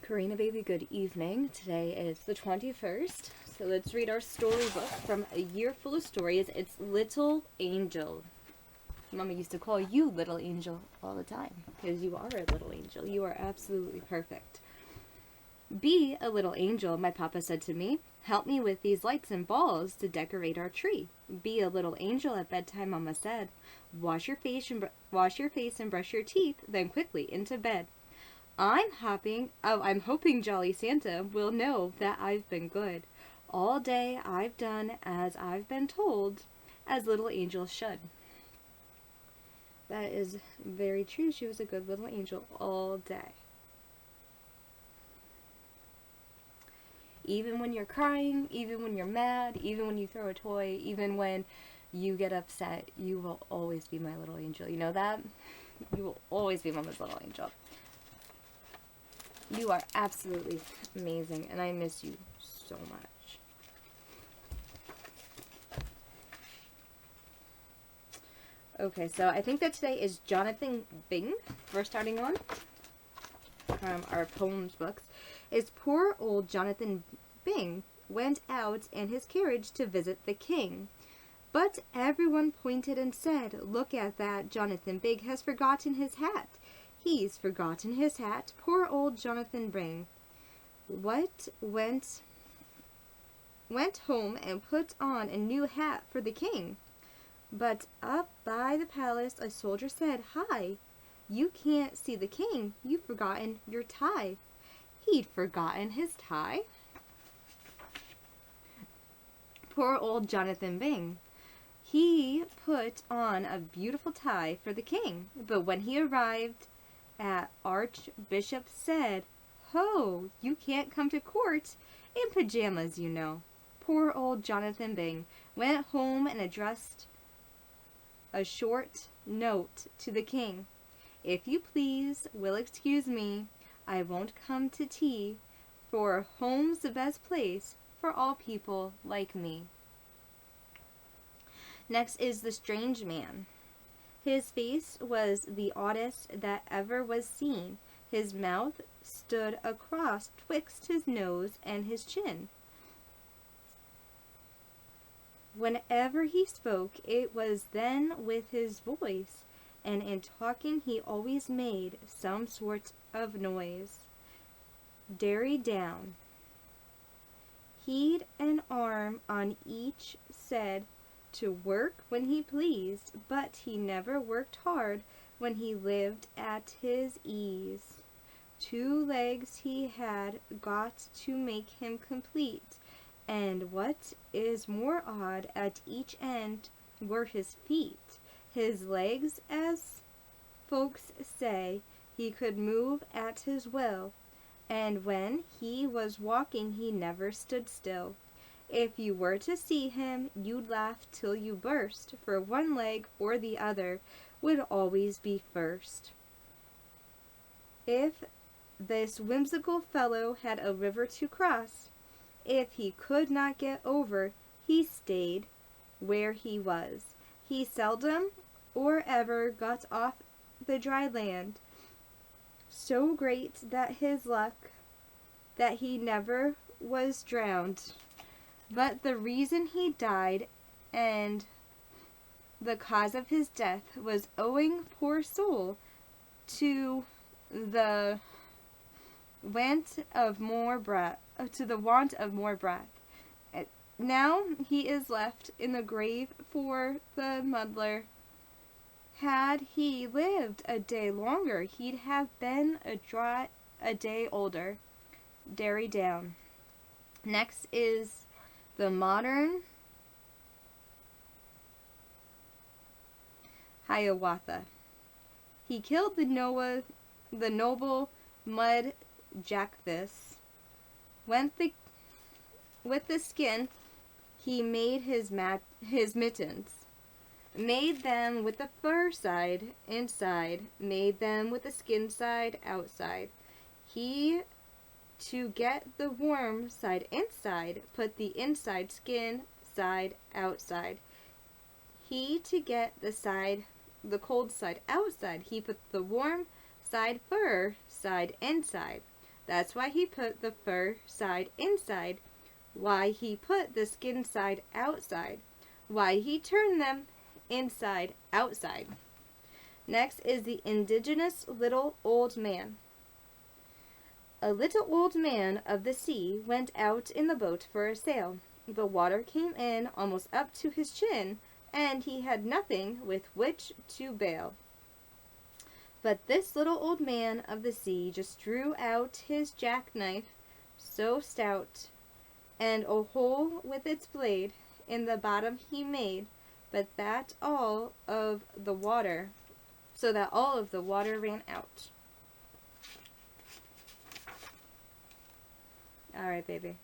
Karina baby, good evening. Today is the 21st, so let's read our storybook from A Year Full of Stories. It's Little Angel. Mama used to call you Little Angel all the time, because you are a little angel. You are absolutely perfect. Be a little angel, my papa said to me. Help me with these lights and balls to decorate our tree. Be a little angel at bedtime, Mama said. Wash your face and brush your teeth, then quickly into bed. I'm hoping Jolly Santa will know that I've been good. All day I've done as I've been told, as little angels should. That is very true. She was a good little angel all day. Even when you're crying, even when you're mad, even when you throw a toy, even when you get upset, you will always be my little angel. You know that? You will always be Mama's little angel. You are absolutely amazing, and I miss you so much. Okay, so I think that today is Jonathan Bing. We're starting on from our poems books. Is poor old Jonathan Bing went out in his carriage to visit the king. But everyone pointed and said, "Look at that, Jonathan Bing has forgotten his hat. He's forgotten his hat, poor old Jonathan Bing." Went home and put on a new hat for the king. But up by the palace a soldier said, "Hi, you can't see the king. You've forgotten your tie." He'd forgotten his tie. Poor old Jonathan Bing. He put on a beautiful tie for the king, but when he arrived at Archbishop said, "Ho, you can't come to court in pajamas, you know." Poor old Jonathan Bing went home and addressed a short note to the king. "If you please, will excuse me. I won't come to tea, for home's the best place for all people like me." Next is The Strange Man. His face was the oddest that ever was seen. His mouth stood across twixt his nose and his chin. Whenever he spoke, it was then with his voice, and in talking he always made some sort of noise. Derry down. He'd an arm on each, said to work when he pleased, but he never worked hard when he lived at his ease. 2 legs he had got to make him complete, and what is more odd, at each end were his feet. His legs, as folks say, he could move at his will, and when he was walking he never stood still. If you were to see him, you'd laugh till you burst, for one leg or the other would always be first. If this whimsical fellow had a river to cross, if he could not get over, he stayed where he was. He seldom or ever got off the dry land. So great that his luck that he never was drowned. But the reason he died and the cause of his death was owing, poor soul, to the want of more breath. Now he is left in the grave for the muddler. Had he lived a day longer, he'd have been a day older. Derry down. Next is the Modern Hiawatha. He killed the noble mud jackfish. With the skin, he made his mittens. Made them with the fur side inside. Made them with the skin side outside. He, to get the warm side inside, put the inside skin side outside. He, to get the cold side outside, he put the warm side fur side inside. That's why he put the fur side inside, why he put the skin side outside, why he turned them inside outside. Next is the Ingenious Little Old Man. A little old man of the sea went out in the boat for a sail. The water came in almost up to his chin, and he had nothing with which to bail. But this little old man of the sea just drew out his jackknife so stout, and a hole with its blade in the bottom he made, but that all of the water, so that all of the water ran out. All right, baby.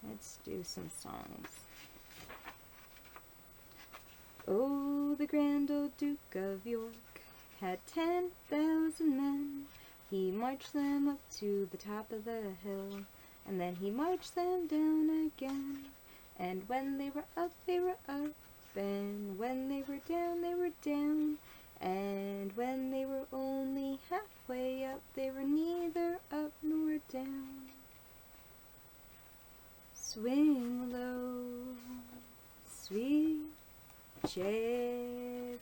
Let's do some songs. Oh, the grand old Duke of York had 10,000 men. He marched them up to the top of the hill, and then he marched them down again. And when they were up, and when they were down, and when they were only halfway up, they were neither up nor down. Swing low, sweet chariot,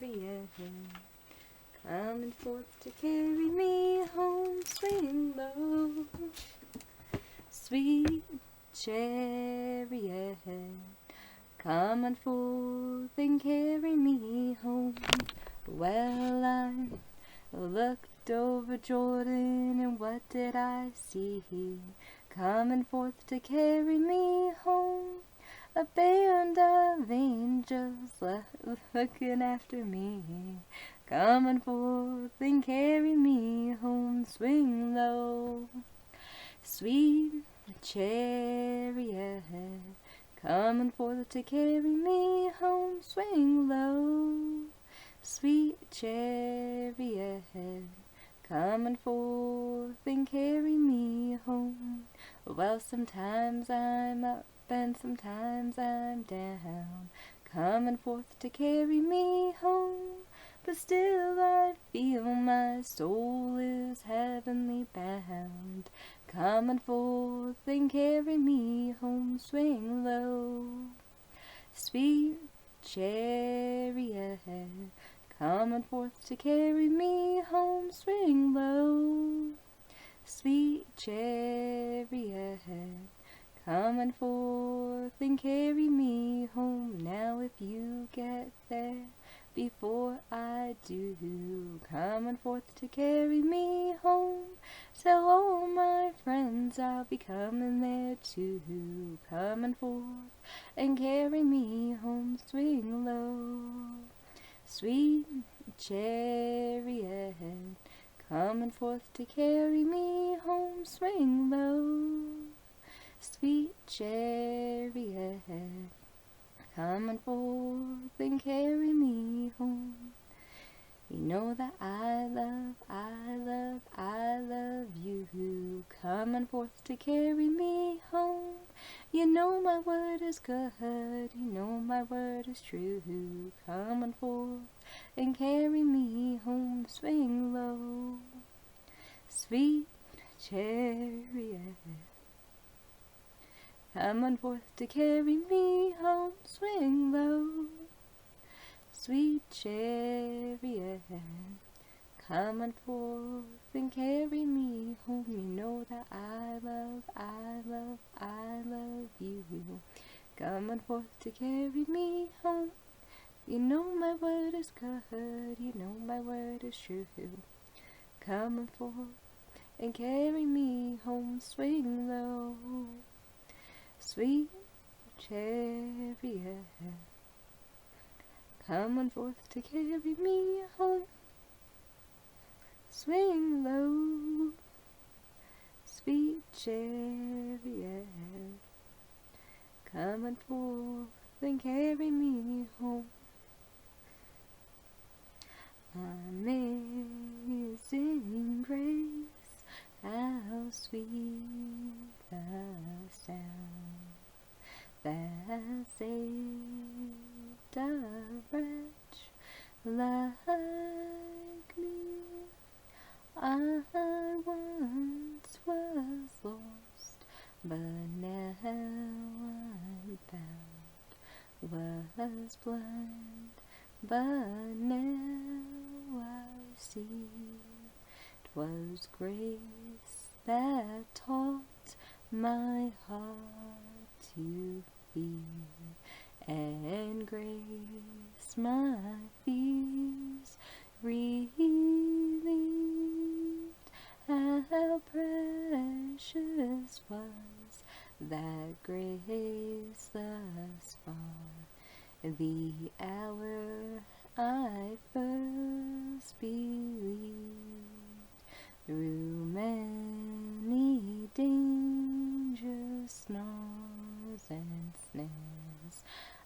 coming forth to carry me home. Swing low, sweet chariot, come forth and carry me home. Well, I looked over Jordan, and what did I see? Coming forth to carry me home, a band of angels looking after me. Coming forth and carry me home. Swing low, sweet chariot, coming forth to carry me home. Swing low, sweet chariot, coming forth and carry me home. Well, sometimes I'm up and sometimes I'm down, coming forth to carry me home. But still I feel my soul is heavenly bound, coming forth and carry me home. Swing low, sweet chariot, coming forth to carry me home. Swing low, sweet chariot, coming forth and carry me home. Now if you get there before I do, coming forth to carry me home, tell all my friends I'll be coming there too, coming forth and carry me home. Swing low, sweet chariot, coming forth to carry me home. Swing low, sweet chariot, coming forth and carry me home. You know that I love you, coming forth to carry me home. You know my word is good, you know my word is true, coming forth and carry me home. Swing low, sweet chariot, coming forth to carry me home. Swing low, sweet chariot, coming forth and carry me home. You know that I love you, coming forth to carry me home. You know my word is good, you know my word is true, coming forth and carry me home. Swing low, sweet chariot, coming forth to carry me home. Swing low, sweet chariot, coming forth and carry me home. Amazing grace, how sweet the sound that saved a wretch like me. but now I'm found. Was blind, but now I see. 'Twas grace that taught my heart to feel, and grace my fears relieved. How precious was that grace thus far, the hour I first believed. Through many dangers, snarls, and snares,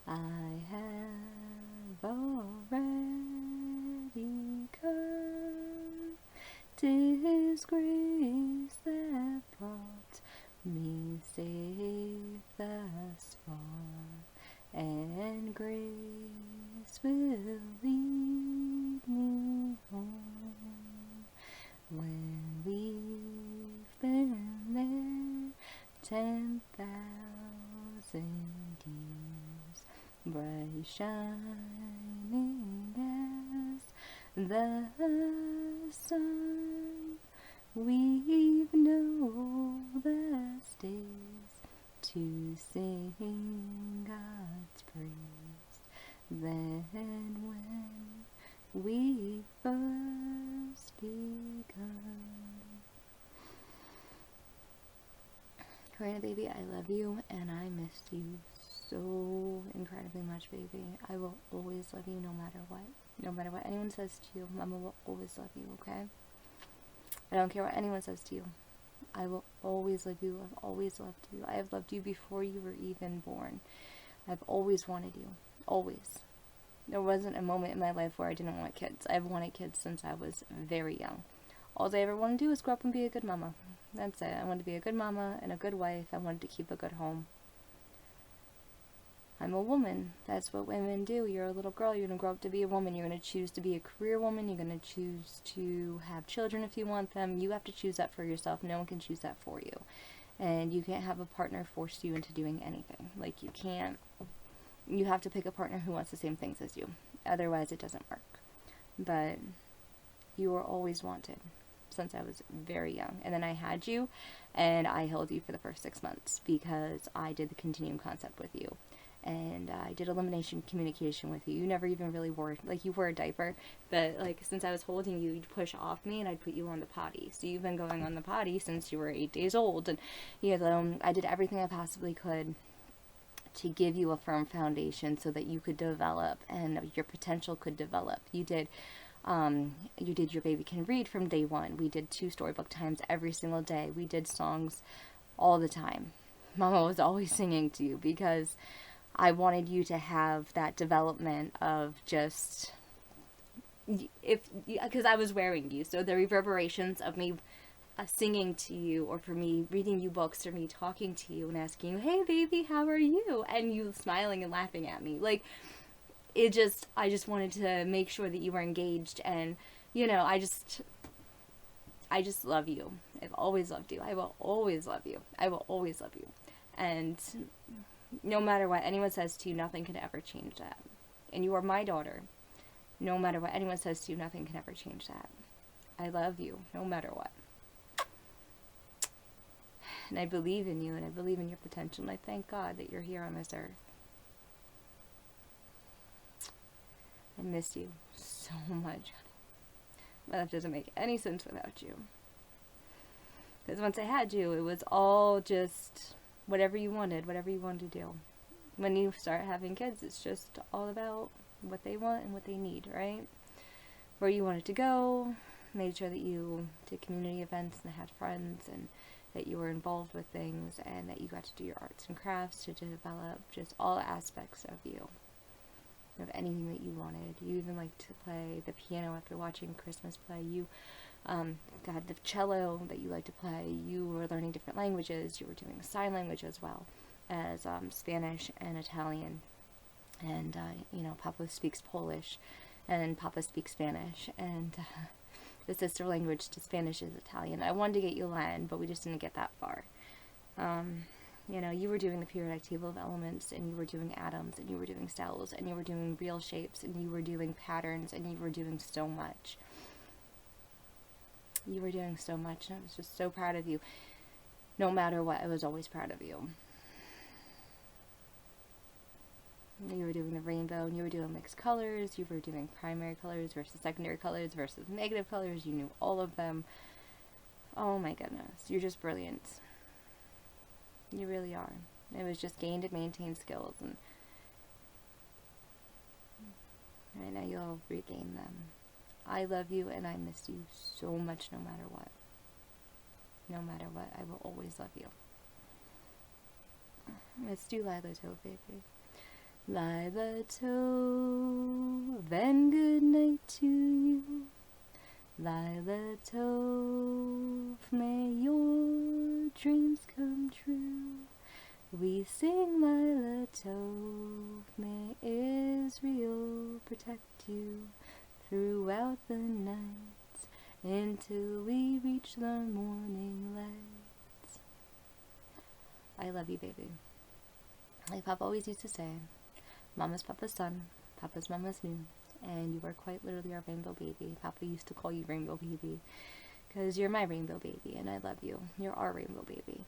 I have already come. 'Tis grace that brought me safe thus far, and grace will lead me home. When we've been there 10,000 years, bright shining as the sun, we've no less days to sing God's praise than when we first begun. Karina, baby, I love you and I miss you so incredibly much, baby. I will always love you no matter what. No matter what anyone says to you, Mama will always love you, okay? I don't care what anyone says to you. I will always love you. I've always loved you. I have loved you before you were even born. I've always wanted you. Always. There wasn't a moment in my life where I didn't want kids. I've wanted kids since I was very young. All I ever wanted to do is grow up and be a good mama. That's it. I wanted to be a good mama and a good wife. I wanted to keep a good home. I'm a woman. That's what women do. You're a little girl. You're going to grow up to be a woman. You're going to choose to be a career woman. You're going to choose to have children if you want them. You have to choose that for yourself. No one can choose that for you. And you can't have a partner force you into doing anything. Like, you can't. You have to pick a partner who wants the same things as you. Otherwise, it doesn't work. But you were always wanted since I was very young. And then I had you, and I held you for the first 6 months because I did the continuum concept with you. And I did elimination communication with you. You never even really wore, like, you wore a diaper, but, like, since I was holding you, you'd push off me and I'd put you on the potty. So you've been going on the potty since you were 8 days old, and, you know, I did everything I possibly could to give you a firm foundation so that you could develop and your potential could develop. You did your baby can read from day one. We did 2 storybook times every single day. We did songs all the time. Mama was always singing to you because I wanted you to have that development of just, because I was wearing you, so the reverberations of me singing to you, or for me reading you books, or me talking to you and asking you, hey baby, how are you? And you smiling and laughing at me. Like, I just wanted to make sure that you were engaged, and, you know, I just love you. I've always loved you. I will always love you. I will always love you. And no matter what anyone says to you, nothing can ever change that. And you are my daughter. No matter what anyone says to you, nothing can ever change that. I love you, no matter what. And I believe in you, and I believe in your potential, and I thank God that you're here on this earth. I miss you so much. My life doesn't make any sense without you. Because once I had you, it was all just whatever you wanted to do. When you start having kids, it's just all about what they want and what they need, right? Where you wanted to go, made sure that you did community events and had friends, and that you were involved with things, and that you got to do your arts and crafts to develop just all aspects of you, of anything that you wanted. You even liked to play the piano after watching Christmas play. You got the cello that you like to play. You were learning different languages. You were doing sign language as well as Spanish and Italian. And, you know, Papa speaks Polish and Papa speaks Spanish. And the sister language to Spanish is Italian. I wanted to get you Latin, but we just didn't get that far. You know, you were doing the periodic table of elements, and you were doing atoms, and you were doing cells, and you were doing real shapes, and you were doing patterns, and you were doing so much. You were doing so much, and I was just so proud of you. No matter what, I was always proud of you. You were doing the rainbow, and you were doing mixed colors, you were doing primary colors versus secondary colors versus negative colors, you knew all of them. Oh my goodness, you're just brilliant. You really are. It was just gained and maintained skills, and right now you'll regain them. I love you, and I miss you so much no matter what. No matter what, I will always love you. Let's do Lila Toe, baby. Lila Toe, then good night to you. Lila Toe, may your dreams come true. We sing Lila Toe, may Israel protect you throughout the night until we reach the morning light. I love you, baby. Like Papa always used to say, Mama's Papa's son, Papa's Mama's moon, and you are quite literally our rainbow baby. Papa used to call you rainbow baby because you're my rainbow baby, and I love you. You're our rainbow baby.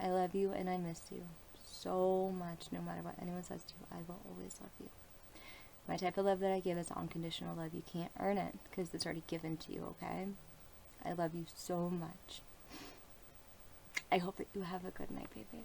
I love you, and I miss you so much. No matter what anyone says to you, I will always love you. My type of love that I give is unconditional love. You can't earn it because it's already given to you, okay? I love you so much. I hope that you have a good night, baby.